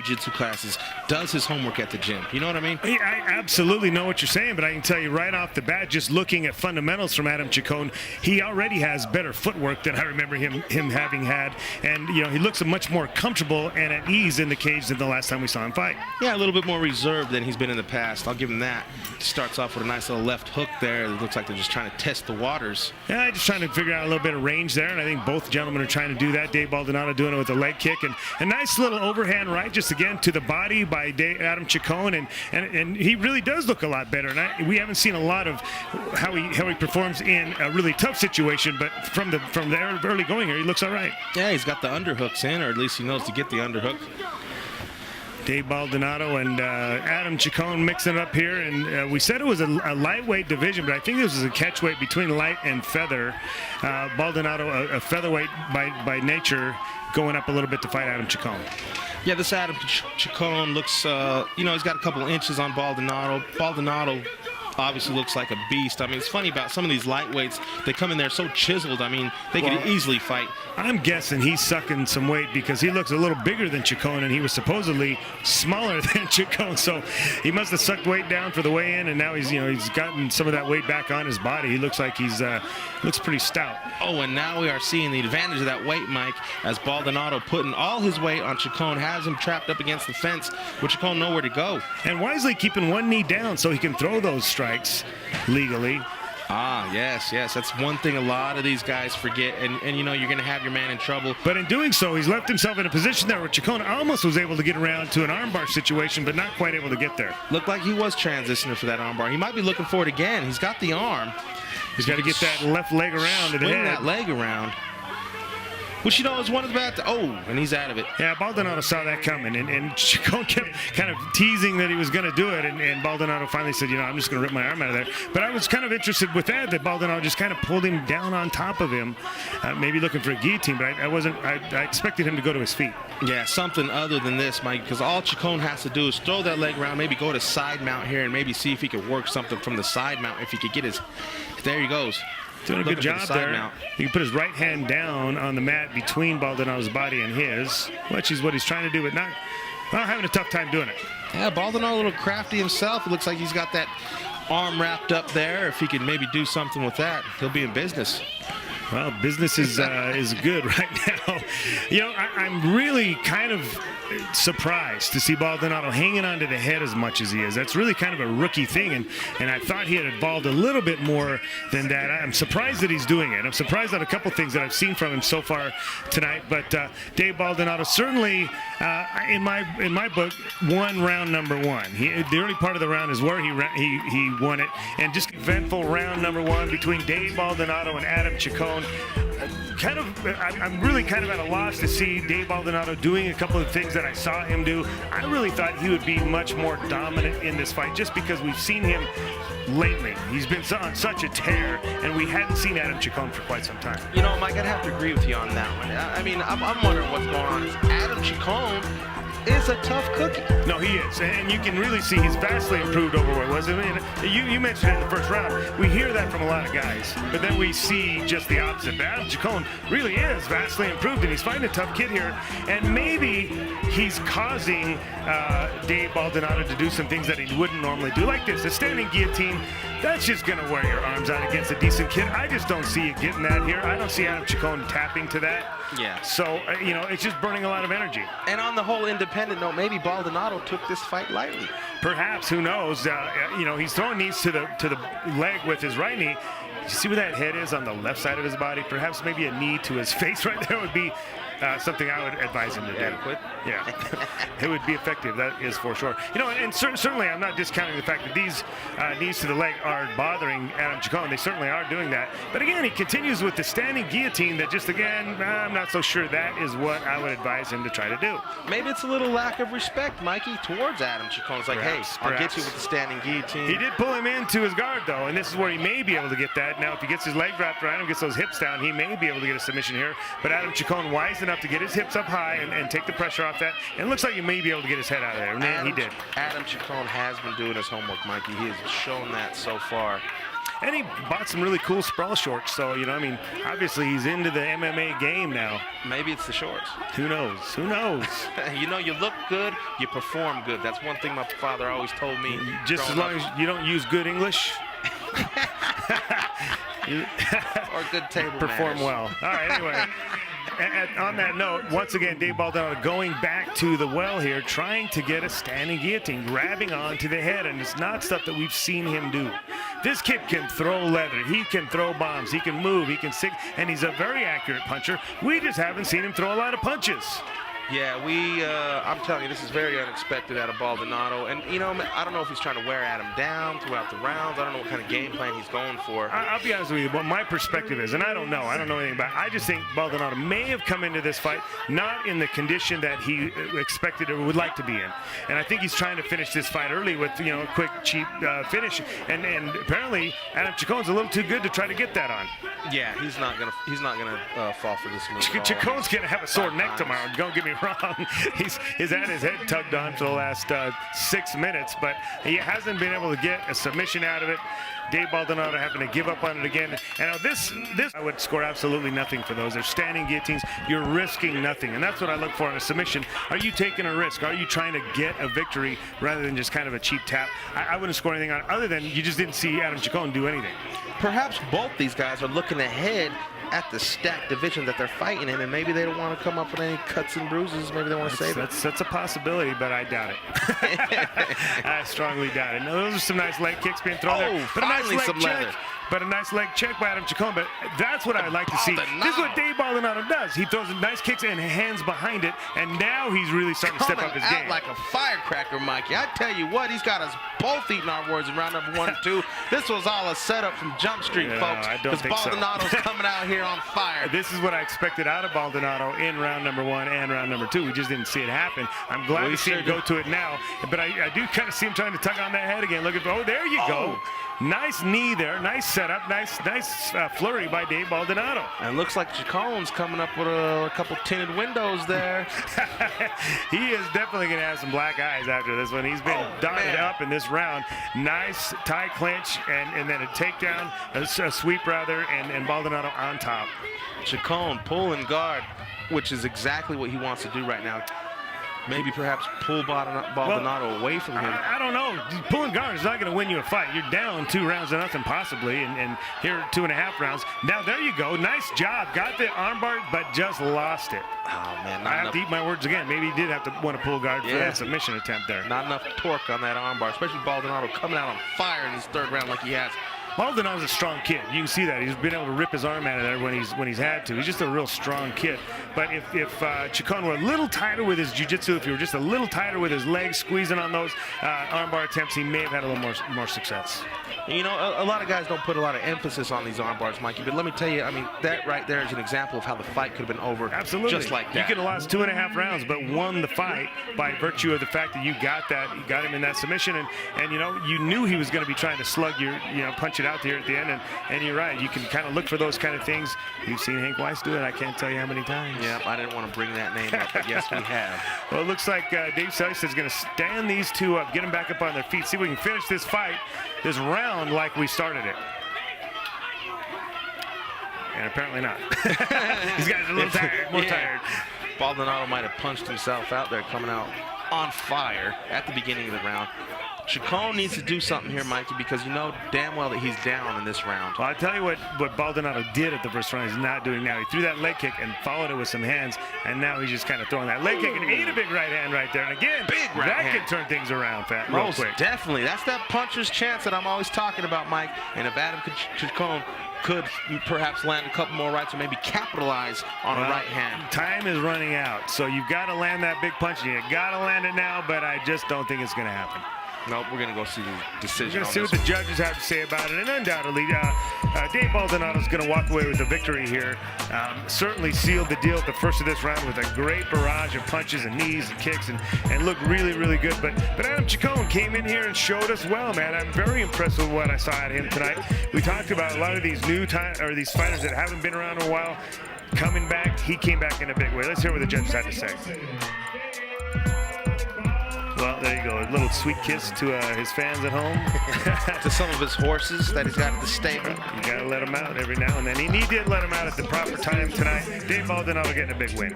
jiu-jitsu classes, does his homework at the gym. You know what I mean? I absolutely know what you're saying, but I can tell you right off the bat, just looking at fundamentals from Adam Chacon, he already has better footwork than I remember him having had. And, you know, he looks much more comfortable and at ease in the cage than the last time we saw him fight. Yeah, a little bit more reserved than he's been in the past. I'll give him that. Starts off with a nice little left hook there. It looks like they're just trying to test the waters. Yeah, just trying to figure out a little bit of range there, and I think both gentlemen are trying to do that. Dave Baldenado doing it with a leg kick, and a nice little overhand right just again to the body by Adam Chacon, and he really does look a lot better. And we haven't seen a lot of how he performs in a really tough situation, but from the early going here, he looks all right. Yeah, he's got the underhooks in, or at least he knows to get the underhook. Dave Baldenado and Adam Chacon mixing it up here, and we said it was a lightweight division, but I think this is a catchweight between light and feather. Baldenado, a featherweight by nature, going up a little bit to fight Adam Chacon. Yeah, this Adam Chacon looks, you know, he's got a couple of inches on Baldenado. Baldenado obviously looks like a beast. I mean, it's funny about some of these lightweights. They come in there so chiseled. I mean, they could easily fight. I'm guessing he's sucking some weight because he looks a little bigger than Chacon, and he was supposedly smaller than Chacon. So he must have sucked weight down for the weigh-in, and now he's gotten some of that weight back on his body. He looks like looks pretty stout. Oh, and now we are seeing the advantage of that weight, Mike, as Baldenado putting all his weight on Chacon, has him trapped up against the fence with Chacon nowhere to go. And wisely keeping one knee down so he can throw those strikes legally. Ah, yes. That's one thing a lot of these guys forget, and you know, you're going to have your man in trouble. But in doing so, he's left himself in a position there where Chacon almost was able to get around to an armbar situation, but not quite able to get there. Looked like he was transitioning for that armbar. He might be looking for it again. He's got the arm. He's got to get that left leg around to the head. That leg around. Which, you know, is one of the bad. And he's out of it. Yeah, Baldenado saw that coming, and Chacon kept kind of teasing that he was going to do it, and Baldenado finally said, you know, I'm just going to rip my arm out of there. But I was kind of interested with that Baldenado just kind of pulled him down on top of him, maybe looking for a guillotine, but I expected him to go to his feet. Yeah, something other than this, Mike, because all Chacon has to do is throw that leg around, maybe go to side mount here, and maybe see if he could work something from the side mount, if he could get his. There he goes. Doing a good job there. Mount. He can put his right hand down on the mat between Baldenado's body and his, which is what he's trying to do, but not having a tough time doing it. Yeah, Baldenado a little crafty himself. It looks like he's got that arm wrapped up there. If he could maybe do something with that, he'll be in business. Well, business is good right now. You know, I'm really kind of surprised to see Baldenado hanging on to the head as much as he is. That's really kind of a rookie thing, and I thought he had evolved a little bit more than that. I'm surprised that he's doing it. I'm surprised at a couple things that I've seen from him so far tonight, but Dave Baldenado certainly, in my book, won round number one. The early part of the round is where he won it, and just eventful round number one between Dave Baldenado and Adam Chacon. I'm really kind of at a loss to see Dave Baldenado doing a couple of things that I saw him do. I really thought he would be much more dominant in this fight just because we've seen him lately. He's been on such a tear, and we hadn't seen Adam Chacon for quite some time. You know, Mike, I'd have to agree with you on that one. I mean, I'm wondering what's going on. Adam Chacon is a tough cookie. No, he is, and you can really see he's vastly improved over what he was. I mean, you mentioned it in the first round. We hear that from a lot of guys, but then we see just the opposite. But Adam Chacon really is vastly improved, and he's fighting a tough kid here, and maybe he's causing Dave Baldenado to do some things that he wouldn't normally do, like this, a standing guillotine. That's just going to wear your arms out against a decent kid. I just don't see you getting that here. I don't see Adam Chacon tapping to that. Yeah. So, you know, it's just burning a lot of energy. And on the whole independent note, maybe Baldenado took this fight lightly. Perhaps, who knows? You know, he's throwing knees to the leg with his right knee. You see where that head is on the left side of his body? Perhaps maybe a knee to his face right there would be something I would advise him to do. Adequate. Yeah, it would be effective. That is for sure. You know, and certainly I'm not discounting the fact that these knees to the leg are bothering Adam Chacon. They certainly are doing that. But again, he continues with the standing guillotine that just, again, I'm not so sure that is what I would advise him to try to do. Maybe it's a little lack of respect, Mikey, towards Adam Chacon. It's like, perhaps. I'll get you with the standing guillotine. He did pull him into his guard, though, and this is where he may be able to get that. Now, if he gets his leg wrapped around him, gets those hips down, he may be able to get a submission here. But Adam Chacon, wise enough to get his hips up high and take the pressure off that. And it looks like he may be able to get his head out of there. And he did. Adam Chacon has been doing his homework, Mikey. He has shown that so far. And he bought some really cool sprawl shorts. So, you know, I mean, obviously he's into the MMA game now. Maybe it's the shorts. Who knows? Who knows? You know, you look good, you perform good. That's one thing my father always told me. Just as long as you don't use good English. Or good table perform manners. well. All right, anyway. On that note, once again, Dave Baldenado going back to the well here, trying to get a standing guillotine, grabbing onto the head, and it's not stuff that we've seen him do. This kid can throw leather, he can throw bombs, he can move, he can stick, and he's a very accurate puncher. We just haven't seen him throw a lot of punches. Yeah, I'm telling you, this is very unexpected out of Baldenado. And, you know, I don't know if he's trying to wear Adam down throughout the rounds. I don't know what kind of game plan he's going for. I'll be honest with you, what my perspective is, and I don't know anything about it. I just think Baldenado may have come into this fight not in the condition that he expected or would like to be in. And I think he's trying to finish this fight early with, you know, a quick, cheap finish. And apparently, Adam Chacon's a little too good to try to get that on. Yeah, he's not gonna fall for this move. Chacon's gonna have a sore neck tomorrow. Don't get me wrong. He's had his head tugged on for the last 6 minutes, but he hasn't been able to get a submission out of it. Dave Baldenado having to give up on it again. And now this I would score absolutely nothing for those. They're standing guillotines. You're risking nothing, and that's what I look for in a submission. Are you taking a risk? Are you trying to get a victory rather than just kind of a cheap tap? I wouldn't score anything on it other than you just didn't see Adam Chacon do anything. Perhaps both these guys are looking ahead at the stacked division that they're fighting in, and maybe they don't want to come up with any cuts and bruises. Maybe they want to save it. That's a possibility, but I doubt it. I strongly doubt it. No, those are some nice leg kicks being thrown there. But finally some leather. But a nice leg check by Adam Chacon. But that's what I'd like to see. This is what Dave Baldenado does. He throws nice kicks and hands behind it, and now he's really starting to step up his game. Like a firecracker, Mikey. I tell you what, he's got us both eating our words in round number 1 and 2. This was all a setup from Jump Street, folks. Because Baldenado's coming out here on fire. This is what I expected out of Baldenado in round number 1 and round number 2. We just didn't see it happen. I'm glad to see him go to it now, but I do kind of see him trying to tug on that head again. Looking for, there you go. Nice knee there, nice setup, nice flurry by Dave Baldenado. And looks like Chacon's coming up with a couple tinted windows there. He is definitely going to have some black eyes after this one. He's been dotted up in this round. Nice tie clinch and then a takedown, a sweep rather, and Baldenado on top. Chacon pulling guard, which is exactly what he wants to do right now. Maybe perhaps pull Baldenado away from him. I don't know. Pulling guard is not going to win you a fight. You're down 2 rounds to nothing possibly, and here 2.5 rounds. Now there you go. Nice job. Got the armbar, but just lost it. Oh man! I have to eat my words again. Maybe he did have to want to pull guard for that submission attempt there. Not enough torque on that armbar, especially Baldenado coming out on fire in this 3rd round like he has. Baldenado's a strong kid. You can see that. He's been able to rip his arm out of there when he's had to. He's just a real strong kid. But if Chacon were a little tighter with his jiu-jitsu, if he were just a little tighter with his legs, squeezing on those armbar attempts, he may have had a little more success. You know, a lot of guys don't put a lot of emphasis on these arm bars, Mikey, but let me tell you, I mean, that right there is an example of how the fight could have been over. Absolutely. Just like that. You could have lost 2.5 rounds, but won the fight by virtue of the fact that you got him in that submission, and you know, you knew he was going to be trying to slug punch it out there at the end, and you're right. You can kind of look for those kind of things. We've seen Hank Weiss do it. I can't tell you how many times. Yeah, I didn't want to bring that name up, but yes, we have. Well, it looks like Dave Seuss is going to stand these two up, get them back up on their feet, see if we can finish this fight, this round like we started it. And apparently not. These guys are a little tired, more tired. Baldenado might have punched himself out there coming out on fire at the beginning of the round. Chacon needs to do something here, Mikey, because you know damn well that he's down in this round. Well, I'll tell you what Baldenado did at the first round he's not doing now. He threw that leg kick and followed it with some hands, and now he's just kind of throwing that leg kick and ate a big right hand right there. And again, that can turn things around real quick. Definitely. That's that puncher's chance that I'm always talking about, Mike. And if Adam Chacon could perhaps land a couple more rights or maybe capitalize on a right hand. Time is running out, so you've got to land that big punch. You got to land it now, but I just don't think it's going to happen. Nope, we're going to go see the decision. We're going to see what the judges have to say about it, and undoubtedly, Dave Baldenado is going to walk away with a victory here. Certainly sealed the deal at the first of this round with a great barrage of punches and knees and kicks, and looked really, really good. But Adam Chacon came in here and showed us well, man. I'm very impressed with what I saw at him tonight. We talked about a lot of these these fighters that haven't been around in a while coming back. He came back in a big way. Let's hear what the judges had to say. Well, Oh, there you go. A little sweet kiss to his fans at home. To some of his horses that he's got at the stable. You got to let him out every now and then. He did let him out at the proper time tonight. Dave Baldenado getting a big win.